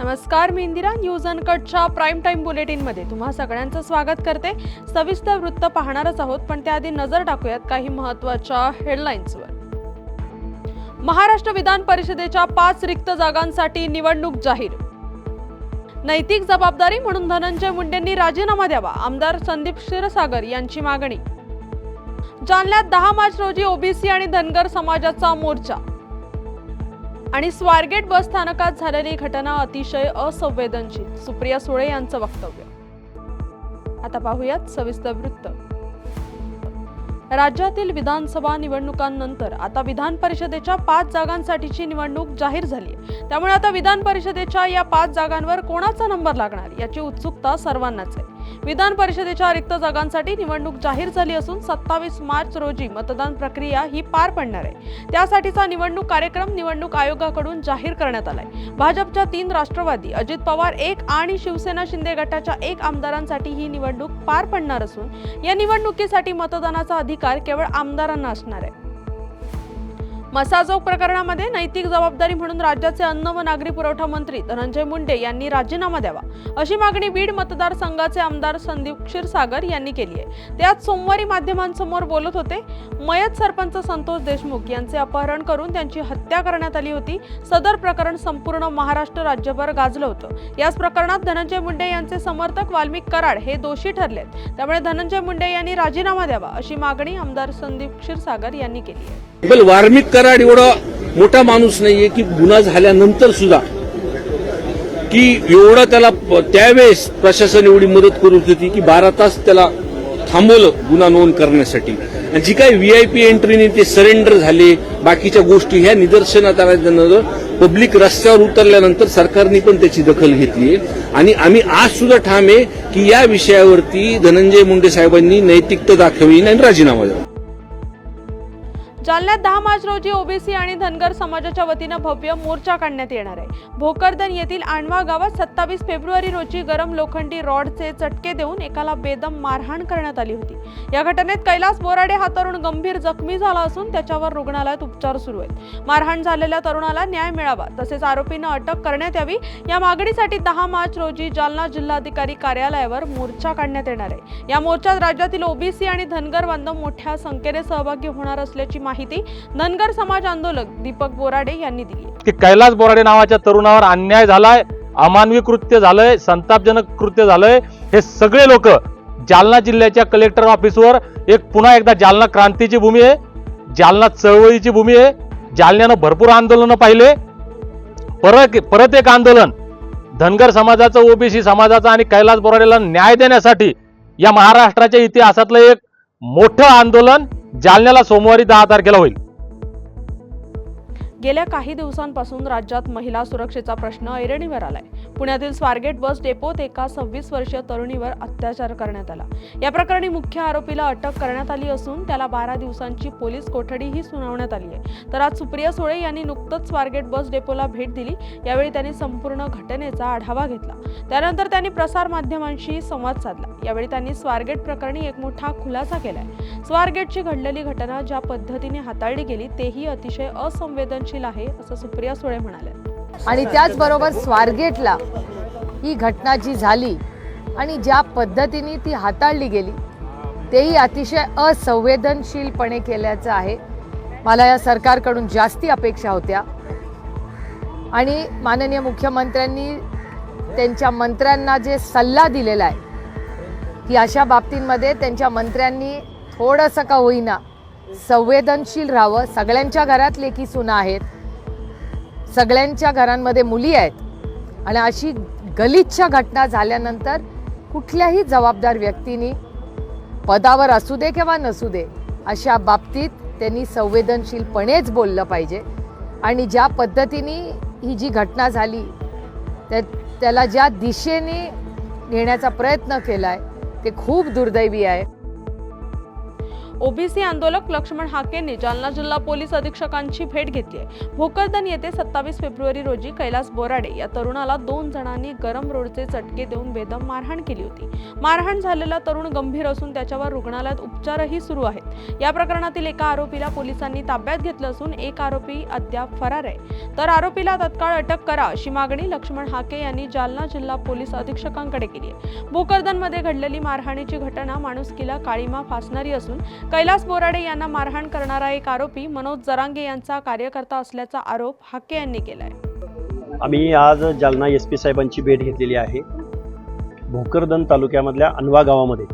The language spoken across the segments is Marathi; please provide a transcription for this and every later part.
नमस्कार, मी इंदिरा. न्यूज अनकटच्या प्राईम टाइम बुलेटिनमध्ये तुम्हा सगळ्यांचं स्वागत करते. सविस्तर वृत्त पाहणारच आहोत, पण त्याआधी नजर टाकूयात काही महत्त्वाच्या हेडलाईन्सवर. महाराष्ट्र विधान परिषदेच्या 5 रिक्त जागांसाठी निवडणूक जाहीर. नैतिक जबाबदारी म्हणून धनंजय मुंडेंनी राजीनामा द्यावा, आमदार संदीप क्षीरसागर यांची मागणी. जालन्यात 10 मार्च रोजी ओबीसी आणि धनगर समाजाचा मोर्चा. आणि स्वारगेट बस स्थानकात झालेली घटना अतिशय असंवेदनशील, सुप्रिया सुळे यांचं वक्तव्य. आता पाहूयात सविस्तर वृत्त. राज्यातील विधानसभा निवडणुकांनंतर आता विधान परिषदेच्या 5 जागांसाठीची निवडणूक जाहीर झाली आहे. त्यामुळे आता विधान परिषदेच्या या 5 जागांवर कोणाचा नंबर लागणार याची उत्सुकता सर्वांनाच आहे. विधान परिषदेच्या रिक्त जागांसाठी निवडणूक जाहीर झाली असून 27 मार्च रोजी मतदान प्रक्रिया ही पार पडणार आहे. त्यासाठीचा निवडणूक कार्यक्रम निवडणूक आयोगाकडून जाहीर करण्यात आलाय. भाजपच्या 3 राष्ट्रवादी, अजित पवार 1 आणि शिवसेना शिंदे गटाच्या 1 आमदारांसाठी ही निवडणूक पार पडणार असून या निवडणुकीसाठी मतदानाचा अधिकार केवळ आमदारांना असणार आहे. मसाजोग प्रकरणामध्ये नैतिक जबाबदारी म्हणून राज्याचे अन्न व नागरी पुरवठा मंत्री धनंजय मुंडे यांनी राजीनामा द्यावा, अशी मागणी बीड मतदारसंघाचे आमदार संदीप क्षीरसागर यांनी केली आहे. ते आज सोमवारी माध्यमांसमोर बोलत होते. मयत सरपंच संतोष देशमुख यांचे अपहरण करून त्यांची हत्या करण्यात आली होती. सदर प्रकरण संपूर्ण महाराष्ट्र राज्यभर गाजलं होतं. याच प्रकरणात धनंजय मुंडे यांचे समर्थक वाल्मिक कराड हे दोषी ठरलेत. त्यामुळे धनंजय मुंडे यांनी राजीनामा द्यावा, अशी मागणी आमदार संदीप क्षीरसागर यांनी केली आहे. वाल्मिक कराड एवढा मोठा माणूस नाहीये की गुन्हा झाल्यानंतर सुद्धा की एवढा त्याला त्यावेळेस प्रशासन एवढी मदत करत होती की 12 तास त्याला थांबवलं गुन्हा नोंद करण्यासाठी. आणि जी काही व्हीआयपी एंट्रीने ते सरेंडर झाले, बाकीच्या गोष्टी ह्या निदर्शनात आल्यानंतर पब्लिक रस्त्यावर उतरल्यानंतर सरकारने पण त्याची दखल घेतली. आणि आम्ही आज सुद्धा ठाम आहे की या विषयावरती धनंजय मुंडे साहेबांनी नैतिकता दाखवी आणि राजीनामा द्यावा. जालन्यात 10 मार्च रोजी ओबीसी आणि धनगर समाजाच्या वतीनं भव्य मोर्चा काढण्यात येणार आहे. भोकरदन येथील आणवा गावात 27 फेब्रुवारी रोजी गरम लोखंडी रॉडचे चटके देऊन एकाला बेदम मारहाण करण्यात आली होती. या घटनेत कैलास बोराडे हा तरुण गंभीर जखमी झाला असून त्याच्यावर रुग्णालयात उपचार सुरू आहेत. मारहाण झालेल्या तरुणाला न्याय मिळावा तसेच आरोपींना अटक करण्यात यावी या मागणीसाठी 10 मार्च रोजी जालना जिल्हाधिकारी कार्यालयावर मोर्चा काढण्यात येणार आहे. या मोर्चात राज्यातील ओबीसी आणि धनगर बांधव मोठ्या संख्येने सहभागी होणार असल्याची माहिती धनगर समाज आंदोलक दीपक बोराडे यांनी दिली. की कैलास बोराडे नावाच्या तरुणावर अन्याय झालाय, अमानवी कृत्य झालंय, संतापजनक कृत्य झालंय. हे सगळे लोक जालना जिल्ह्याच्या कलेक्टर ऑफिसवर पुन्हा एकदा जालना क्रांतीची भूमी आहे, जालना चळवळीची भूमी आहे. जालन्यानं भरपूर आंदोलनं पाहिले. परत एक आंदोलन धनगर समाजाचं, ओबीसी समाजाचं आणि कैलास बोराडेला न्याय देण्यासाठी या महाराष्ट्राच्या इतिहासातलं एक मोठं आंदोलन जालन्याला सोमवारी 10 तारखेला होईल. गेल्या काही दिवसांपासून राज्यात महिला सुरक्षेचा प्रश्न ऐरणीवर आलाय. पुण्यातील स्वारगेट बस डेपोत एका 26 वर्षीय तरुणीवर अत्याचार करण्यात आला. या प्रकरणी मुख्य आरोपीला अटक करण्यात आली असून त्याला 12 दिवसांची पोलीस कोठडीही सुनावण्यात आली आहे. तर आज सुप्रिया सुळे यांनी नुकतंच स्वारगेट बस डेपोला भेट दिली. यावेळी त्यांनी संपूर्ण घटनेचा आढावा घेतला. त्यानंतर त्यांनी प्रसार माध्यमांशी संवाद साधला. यावेळी त्यांनी स्वारगेट प्रकरणी एक मोठा खुलासा केलाय. स्वारगेटची घडलेली घटना ज्या पद्धतीने हाताळली गेली तेही अतिशय असंवेदनशील आहे, असं सुप्रिया सुळे म्हणाले. आणि त्याचबरोबर स्वारगेटला ही घटना जी झाली आणि ज्या पद्धतीने ती हाताळली गेली तेही अतिशय असंवेदनशीलपणे केल्याचं आहे. मला या सरकारकडून जास्ती अपेक्षा होत्या आणि माननीय मुख्यमंत्र्यांनी त्यांच्या मंत्र्यांना जे सल्ला दिलेला आहे की अशा बाबतींमध्ये त्यांच्या मंत्र्यांनी थोडंसं का होईना संवेदनशील राहावं. सगळ्यांच्या घरात लेकी सुना आहेत, सगळ्यांच्या घरांमध्ये मुली आहेत आणि अशी गलिच्छ घटना झाल्यानंतर कुठल्याही जबाबदार व्यक्तीने पदावर असू दे किंवा नसू दे अशा बाबतीत त्यांनी संवेदनशीलपणेच बोललं पाहिजे. आणि ज्या पद्धतीने ही जी घटना झाली त्याला ज्या दिशेने नेण्याचा प्रयत्न केला आहे ते खूप दुर्दैवी आहे. ओबीसी आंदोलक लक्ष्मण हाकेंनी जालना जिल्हा पोलीस अधीक्षकांची भेट घेतली आहे. भोकरदन येथे 27 फेब्रुवारी रोजी कैलास बोराडे या तरुणाला 2 जणांनी गरम रोडचे चटके देऊन बेदम मारहाण केली होती. मारहाण झालेला तरुण गंभीर असून त्याच्यावर रुग्णालयात उपचारही सुरू आहेत. या प्रकरणातील एका आरोपीला पोलिसांनी ताब्यात घेतलं असून एक आरोपी अद्याप फरार आहे. तर आरोपीला तत्काळ अटक करा अशी मागणी लक्ष्मण हाके यांनी जालना जिल्हा पोलीस अधीक्षकांकडे केली आहे. भोकरदनमध्ये घडलेली मारहाणीची घटना माणुसकीला काळीमा फासणारी असून कैलास बोराडे यांना मारहाण करणारा एक आरोपी मनोज जरांगे यांचा कार्यकर्ता असल्याचा आरोप हाके यांनी केलाय. आम्ही आज जालना SP साहेबांची भेट घेतलेली आहे. भोकरदन तालुक्यामधल्या अनवा गावामध्ये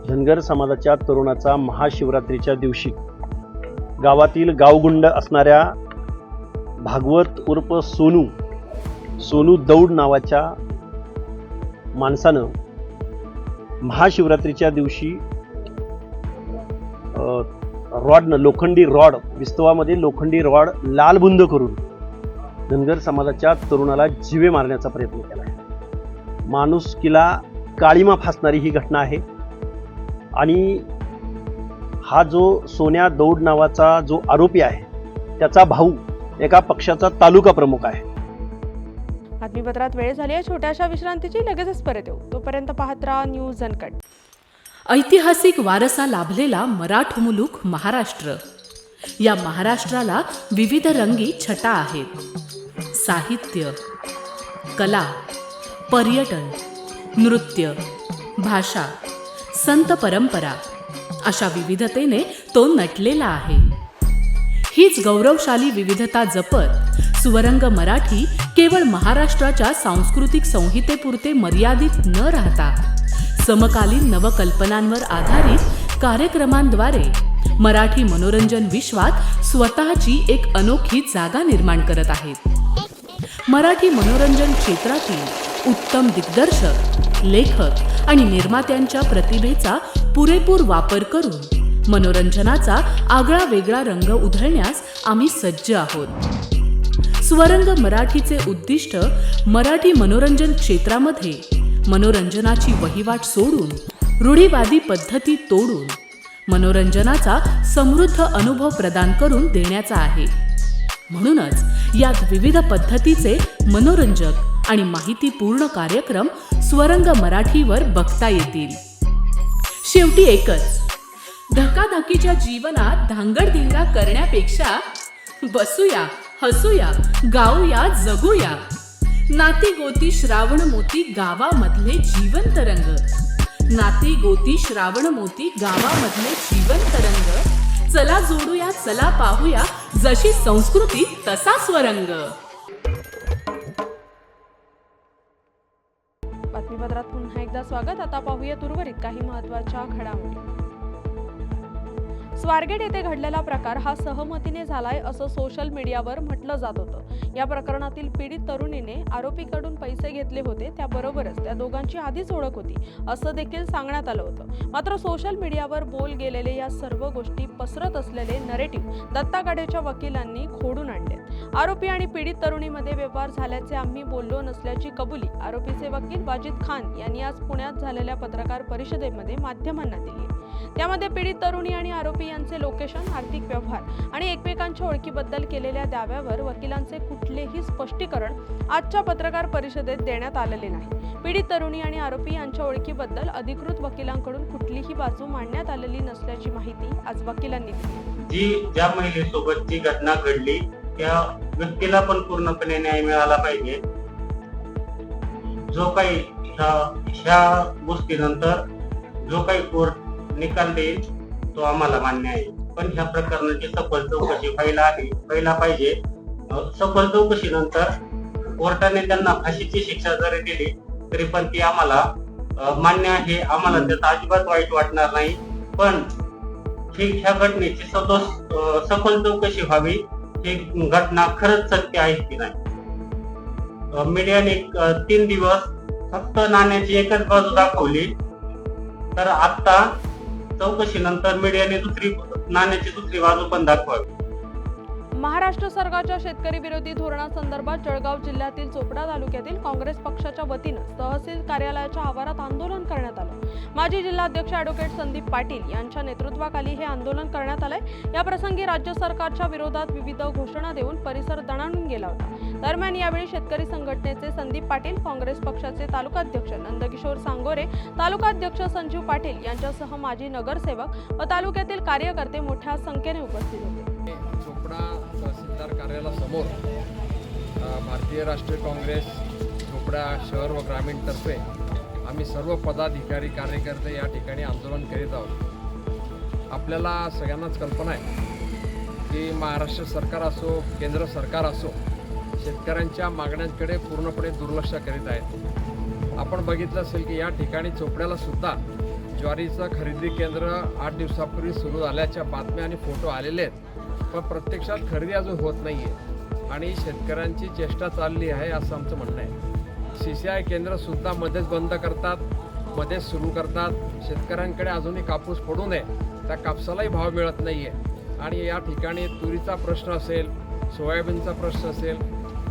धनगर समाजाच्या तरुणाचा महाशिवरात्रीच्या दिवशी गावातील गावगुंड असणाऱ्या भागवत उर्फ सोनू दौड नावाच्या माणसानं महाशिवरात्रीच्या दिवशी लोखंडी रॉड विस्तवामध्ये लोखंडी रॉड लालबुंद करून धनगर समाजाच्या तरुणाला जीवे मारण्याचा प्रयत्न केला आहे. माणुसकीला काळीमा फासणारी ही घटना आहे. आणि हा जो सोन्या दौड नावाचा जो आरोपी आहे त्याचा भाऊ एका पक्षाचा तालुका प्रमुख आहे. बातमीपत्रात वेळ झाली आहे छोट्याशा विश्रांतीची. लगेचच परत येऊ. तोपर्यंत पाहत राहा न्यूज अनकट. ऐतिहासिक वारसा लाभलेला मराठ मुलूक महाराष्ट्र. या महाराष्ट्राला विविध रंगी छटा आहेत. साहित्य, कला, पर्यटन, नृत्य, भाषा, संत परंपरा अशा विविधतेने तो नटलेला आहे. हीच गौरवशाली विविधता जपत सुवरंग मराठी केवळ महाराष्ट्राच्या सांस्कृतिक संहितेपुरते मर्यादित न राहता समकालीन नवकल्पनांवर आधारित कार्यक्रमांद्वारे मराठी मनोरंजन विश्वात स्वतःची एक अनोखी जागा निर्माण करत आहेत. मराठी मनोरंजन क्षेत्रातील उत्तम दिग्दर्शक, लेखक आणि निर्मात्यांच्या प्रतिभेचा पुरेपूर वापर करून मनोरंजनाचा आगळा वेगळा रंग उधळण्यास आम्ही सज्ज आहोत. स्वरंग मराठीचे उद्दिष्ट मराठी मनोरंजन क्षेत्रामध्ये मनोरंजनाची वहिवाट सोडून रूढीवादी पद्धती तोडून मनोरंजनाचा समृद्ध अनुभव प्रदान करून देण्याचा आहे. म्हणूनच यात विविध पद्धतीचे मनोरंजक आणि माहितीपूर्ण कार्यक्रम स्वरंग मराठीवर बघता येतील. शेवटी एकच, धकाधकीच्या जीवनात धांगडधिंगा करण्यापेक्षा बसूया, हसूया, गाऊया, जगूया. नाती गोती श्रावण मोती गावामधले जीवंत रंग. नाती गोती श्रावण मोती गावामधले जीवंत रंग. चला जोडूया, चला पाहूया, जशी संस्कृती तसा स्वरंग. बातमीपत्रात पुन्हा एकदा स्वागत. आता पाहूया उर्वरित काही महत्त्वाच्या घडामोडी. स्वारगेट येथे घडलेला प्रकार हा सहमतीने झालाय असं सोशल मीडियावर म्हटलं जात होतं. या प्रकरणातील पीडित तरुणीने आरोपीकडून पैसे घेतले होते, त्याबरोबरच त्या दोघांची आधीच ओळख होती असं देखील सांगण्यात आलं होतं. मात्र सोशल मीडियावर बोल गेलेले या सर्व गोष्टी पसरत असलेले नरेटिव्ह दत्ता गाडेच्या वकिलांनी खोडून आणले. आरोपी आणि पीडित तरुणीमध्ये व्यवहार झाल्याचे आम्ही बोललो नसल्याची कबुली आरोपीचे वकील वाजिद खान यांनी आज पुण्यात झालेल्या पत्रकार परिषदेमध्ये माध्यमांना दिली. त्यामध्ये पीडित तरुणी आणि आरोपी यांचे लोकेशन, आर्थिक व्यवहार आणि एकमेकांच्या ओळखीबद्दल केलेल्या दाव्यावर वकिलांचे कुठलेही स्पष्टीकरण आजच्या पत्रकार परिषदेत देण्यात आलेले नाही. पीडित तरुणी आणि आरोपी यांच्या ओळखीबद्दल अधिकृत वकिलांकडून कुठलीही बाजू मांडण्यात आलेली नसल्याची माहिती आज वकिलांनी दिली. ज्या महिलेसोबत जी घटना घडली त्या व्यक्तीला पण पूर्णपणे न्याय मिळाला पाहिजे. जो काही ह्या गोष्टीनंतर जो काही कोर्ट निकाल देईल तो आम्हाला मान्य आहे. पण ह्या प्रकरणाची सखोल चौकशी व्हायला पाहिजे. सखोल चौकशीनंतर कोर्टाने त्यांना फाशीची शिक्षा जरी दिली तरी पण ती आम्हाला मान्य आहे. आम्हाला त्याचा अजिबात वाईट वाटणार नाही. पण ह्या घटनेची सखोल चौकशी व्हावी. ही घटना खरंच सत्य आहे की नाही. मीडियाने 3 दिवस फक्त नाण्याची एकच बाजू दाखवली, तर आता चौकशीनंतर मीडियाने नाण्याची दुसरी बाजू पण दाखवावी. महाराष्ट्र सरकारच्या शेतकरी विरोधी धोरणासंदर्भात जळगाव जिल्ह्यातील चोपडा तालुक्यातील काँग्रेस पक्षाच्या वतीनं तहसील कार्यालयाच्या आवारात आंदोलन करण्यात आलं। माजी जिल्हाध्यक्ष ॲडव्होकेट संदीप पाटील यांच्या नेतृत्वाखाली हे आंदोलन करण्यात आलंय। या प्रसंगी राज्य सरकारच्या विरोधात विविध घोषणा देऊन परिसर दणाणून गेला होता। दरम्यान यावेळी शेतकरी संघटनेचे संदीप पाटील, काँग्रेस पक्षाचे तालुकाध्यक्ष नंदकिशोर सांगोरे, तालुकाध्यक्ष संजीव पाटील यांच्यासह माजी नगरसेवक व तालुक्यातील कार्यकर्ते मोठ्या संख्येने उपस्थित होते। चोपडा तहसीलदार कार्यालयासमोर भारतीय राष्ट्रीय काँग्रेस चोपडा शहर व ग्रामीण तर्फे आम्ही सर्व पदाधिकारी कार्यकर्ते या ठिकाणी आंदोलन करीत आहोत। आपल्याला सगळ्यांनाच कल्पना आहे की महाराष्ट्र सरकार असो, केंद्र सरकार असो, शेतकऱ्यांच्या मागण्यांकडे पूर्णपणे दुर्लक्ष करीत आहेत। आपण बघितलं असेल की या ठिकाणी चोपड्याला सुद्धा ज्वारीचं खरेदी केंद्र 8 दिवसापूर्वी सुरू झाल्याच्या बातम्या आणि फोटो आलेले आहेत, पण प्रत्यक्षात खरेदी अजून होत नाही आहे आणि शेतकऱ्यांची चेष्टा चालली आहे असं आमचं म्हणणं आहे। CCI केंद्रसुद्धा मध्येच बंद करतात, मध्येच सुरू करतात। शेतकऱ्यांकडे अजूनही कापूस पडू नये, त्या कापसालाही भाव मिळत नाही आहे आणि या ठिकाणी तुरीचा प्रश्न असेल, सोयाबीनचा प्रश्न असेल,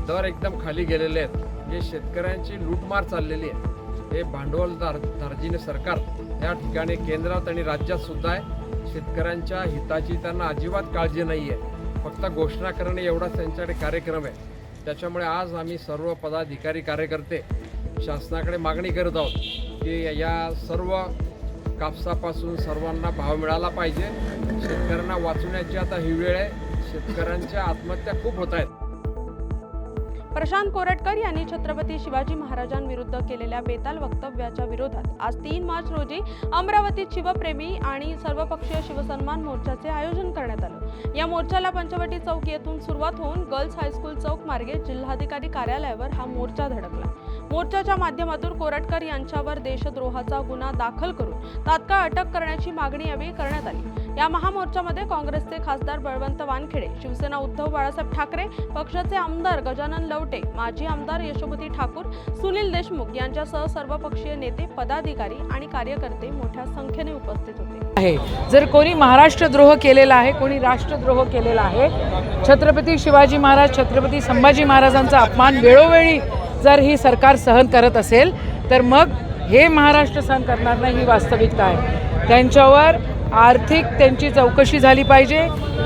दर एकदम खाली गेलेले आहेत। जे शेतकऱ्यांची लूटमार चाललेली आहे, हे भांडवलदारजीने सरकार या ठिकाणी केंद्रात आणि राज्यात सुद्धा आहे। शेतकऱ्यांच्या हिताची त्यांना अजिबात काळजी नाही आहे, फक्त घोषणा करणे एवढाच त्यांच्याकडे कार्यक्रम आहे। त्याच्यामुळे आज आम्ही सर्व पदाधिकारी कार्यकर्ते शासनाकडे मागणी करत आहोत की या सर्व कापसापासून सर्वांना भाव मिळाला पाहिजे। शेतकऱ्यांना वाचवण्याची आता ही वेळ आहे। शेतकऱ्यांच्या आत्महत्या खूप होत आहेत। प्रशांत कोरटकर यांनी छत्रपती शिवाजी महाराजांविरुद्ध केलेल्या बेताल वक्तव्याच्या विरोधात आज 3 मार्च रोजी अमरावतीत शिवप्रेमी आणि सर्वपक्षीय शिवसन्मान मोर्चाचे आयोजन करण्यात आलं। या मोर्चाला पंचवटी चौक येथून सुरुवात होऊन गर्ल्स हायस्कूल चौक मार्गे जिल्हाधिकारी कार्यालयावर हा मोर्चा धडकला। मोर्चाच्या माध्यमातून कोरटकर यांच्यावर देशद्रोहाचा गुन्हा दाखल करून तात्काळ अटक करण्याची मागणी यावेळी करण्यात आली। या महामोर्चामध्ये काँग्रेसचे खासदार बळवंत वानखेडे, शिवसेना उद्धव बाळासाहेब ठाकरे, पक्षाचे आमदार गजानन लवटे, माजी आमदार यशोमती ठाकूर, सुनील देशमुख यांच्यासह सर्वपक्षीय नेते, पदाधिकारी आणि कार्यकर्ते मोठ्या संख्येने उपस्थित होते। जर कोणी महाराष्ट्र द्रोह केलेला आहे, कोणी राष्ट्रद्रोह केलेला आहे, छत्रपती शिवाजी महाराज, छत्रपती संभाजी महाराजांचा अपमान वेळोवेळी जर ही सरकार सहन करत असेल तर मग हे महाराष्ट्र सहन करणार नाही, ही वास्तविकता आहे। त्यांच्यावर आर्थिक त्यांची चौकशी झाली पाहिजे,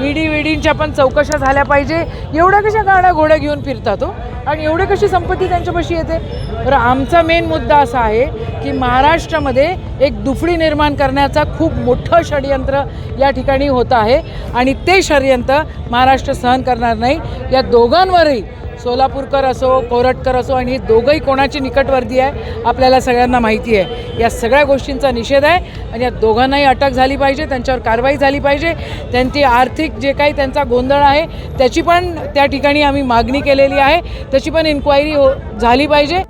ईडींच्या पण चौकशा झाल्या पाहिजे। एवढ्या कशा गाड्या घोड्या घेऊन फिरतात हो, आणि एवढी कशी संपत्ती त्यांच्यापाशी येते? तर आमचा मेन मुद्दा असा आहे की महाराष्ट्रामध्ये एक दुफडी निर्माण करण्याचा खूप मोठं षडयंत्र या ठिकाणी होत आहे आणि ते षडयंत्र महाराष्ट्र सहन करणार नाही। या दोघांवरही, सोलापूरकर असो, कोरटकर असो, आणि ही दोघंही कोणाची निकटवर्ती आहे आपल्याला सगळ्यांना माहिती आहे। या सगळ्या गोष्टींचा निषेध आहे आणि या दोघांनाही अटक झाली पाहिजे, त्यांच्यावर कारवाई झाली पाहिजे। त्यांची आर्थिक जे काही त्यांचा गोंधळ आहे त्याची पण त्या ठिकाणी आम्ही मागणी केलेली आहे, त्याची पण इन्क्वायरी झाली पाहिजे।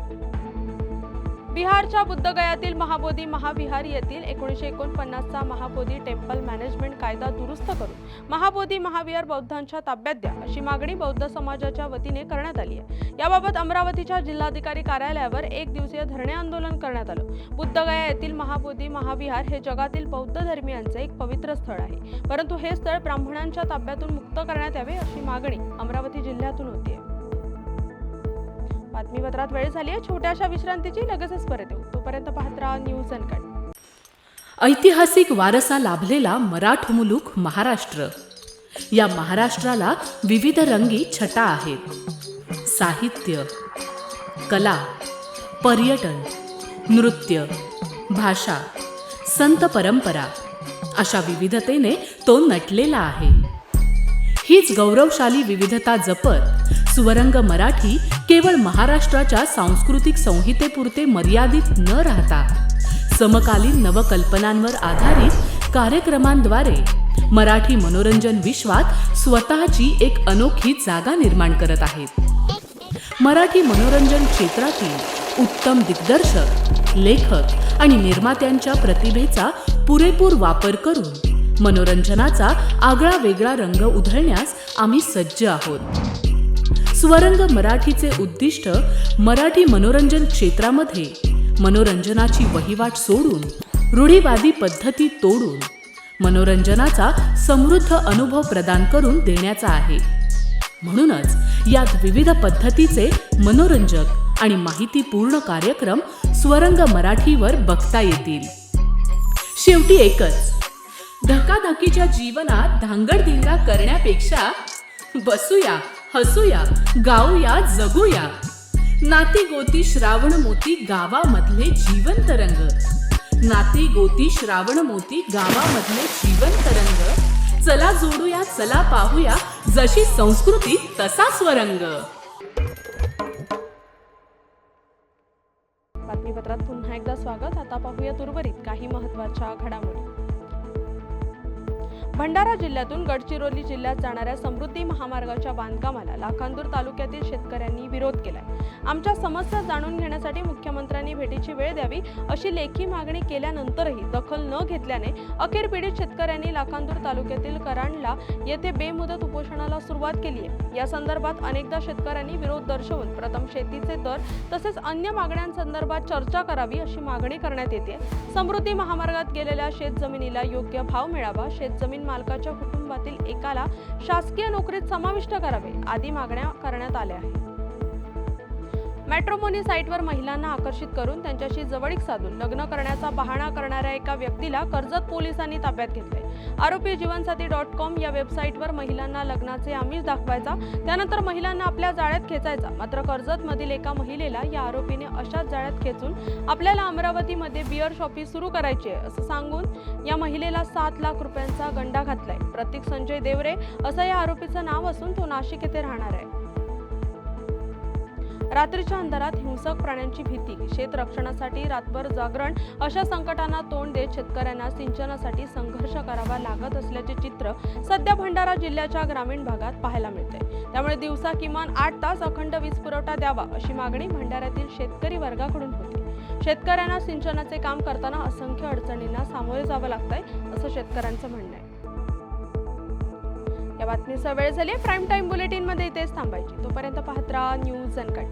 बिहारच्या बुद्धगयातील महाबोधी महाविहार येथील 1949चा महाबोधी टेम्पल मॅनेजमेंट कायदा दुरुस्त करून महाबोधी महाविहार बौद्धांच्या ताब्यात द्या अशी मागणी बौद्ध समाजाच्या वतीने करण्यात आली आहे। याबाबत अमरावतीच्या जिल्हाधिकारी कार्यालयावर 1 दिवसीय धरणे आंदोलन करण्यात आलं। बुद्धगया येथील महाबोधी महाविहार हे जगातील बौद्ध धर्मियांचे एक पवित्र स्थळ आहे, परंतु हे स्थळ ब्राह्मणांच्या ताब्यातून मुक्त करण्यात यावे अशी मागणी अमरावती जिल्ह्यातून होती आहे। बातमीपत्रात वेळ झाली आहे छोट्याशा विश्रांतीची, लगेचच परत येऊ। तोपर्यंत पाहत राहा न्यूज अनकट। ऐतिहासिक वारसा लाभलेला मराठ मुलूक महाराष्ट्र। या महाराष्ट्राला विविध रंगी छटा आहेत। साहित्य, कला, पर्यटन, नृत्य, भाषा, संत परंपरा अशा विविधतेने तो नटलेला आहे। हीच गौरवशाली विविधता जपत सुवरंग मराठी केवळ महाराष्ट्राच्या सांस्कृतिक संहितेपुरते मर्यादित न राहता समकालीन नवकल्पनांवर आधारित कार्यक्रमांद्वारे मराठी मनोरंजन विश्वात स्वतःची एक अनोखी जागा निर्माण करत आहेत। मराठी मनोरंजन क्षेत्रातील उत्तम दिग्दर्शक, लेखक आणि निर्मात्यांच्या प्रतिभेचा पुरेपूर वापर करून मनोरंजनाचा आगळा वेगळा रंग उधळण्यास आम्ही सज्ज आहोत। स्वरंग मराठीचे उद्दिष्ट मराठी मनोरंजन क्षेत्रामध्ये मनोरंजनाची वहिवाट सोडून, रूढीवादी पद्धती तोडून मनोरंजनाचा समृद्ध अनुभव प्रदान करून देण्याचा आहे। म्हणूनच यात विविध पद्धतीचे मनोरंजक आणि माहितीपूर्ण कार्यक्रम स्वरंग मराठीवर बघता येतील. शेवटी एकच, धकाधकीच्या जीवनात धांगडधिंगा करण्यापेक्षा बसूया, हसूया, गाऊया, जगूया. नाती गोती श्रावण मोती गावामधले जीवंत रंग. नाती गोती श्रावण मोती गावामधले जीवंत रंग. चला जोडूया, चला पाहूया, जशी संस्कृती तसा स्वरंग. बातमीपत्रात पुन्हा एकदा स्वागत. आता पाहूया उर्वरित काही महत्त्वाच्या घडामोडी. भंडारा जिल्ह्यातून गडचिरोली जिल्ह्यात जाणाऱ्या समृद्धी महामार्गाच्या बांधकामाला लाखांदूर तालुक्यातील शेतकऱ्यांनी विरोध केलाय. आमच्या समस्या जाणून घेण्यासाठी मुख्यमंत्र्यांनी भेटीची वेळ द्यावी अशी लेखी मागणी केल्यानंतरही दखल न घेतल्याने अखेर पीडित शेतकऱ्यांनी लाखांदूर तालुक्यातील करांडला येथे बेमुदत उपोषणाला सुरुवात केली आहे. या संदर्भात अनेकदा शेतकऱ्यांनी विरोध दर्शवून प्रथम शेतीचे दर तसेच अन्य मागण्यांसंदर्भात चर्चा करावी अशी मागणी करण्यात येते. समृद्धी महामार्गात गेलेल्या शेतजमिनीला योग्य भाव मिळावा, शेतजमीन मालकाच्या कुटुंबातील एकाला शासकीय नोकरीत समाविष्ट करावे आदी मागण्या करण्यात आल्या आहेत. मॅट्रिमोनी साईटवर महिलांना आकर्षित करून त्यांच्याशी जवळीक साधून लग्न करण्याचा बहाणा करणाऱ्या एका व्यक्तीला कर्जत पोलिसांनी ताब्यात घेतले. आरोपी जीवनसाथी.com या वेबसाईटवर महिलांना लग्नाचे आमिष दाखवायचा, त्यानंतर महिलांना आपल्या जाळ्यात खेचायचा. मात्र कर्जतमधील एका महिलेला या आरोपीने अशाच जाळ्यात खेचून आपल्याला अमरावतीमध्ये बिअर शॉपी सुरू करायची आहे असं सांगून या महिलेला 7 लाख रुपयांचा गंडा घातलाय. प्रतीक संजय देवरे असं या आरोपीचं नाव असून तो नाशिक येथे राहणार आहे. रात्रीच्या अंधारात हिंसक प्राण्यांची भीती, शेत रक्षणासाठी रातभर जागरण अशा संकटांना तोंड देत शेतकऱ्यांना सिंचनासाठी संघर्ष करावा लागत असल्याचे चित्र सध्या भंडारा जिल्ह्याच्या ग्रामीण भागात पाहायला मिळते. त्यामुळे दिवसा किमान 8 तास अखंड वीज पुरवठा द्यावा अशी मागणी भंडाऱ्यातील शेतकरी वर्गाकडून होती. शेतकऱ्यांना सिंचनाचे काम करताना असंख्य अडचणींना सामोरे जावं लागतंय असं शेतकऱ्यांचं म्हणणं आहे. या बातमीचा वेळ झाली. प्राईम टाइम बुलेटिन मध्ये इथेच थांबायची. तोपर्यंत पाहत राहा न्यूज अनकट.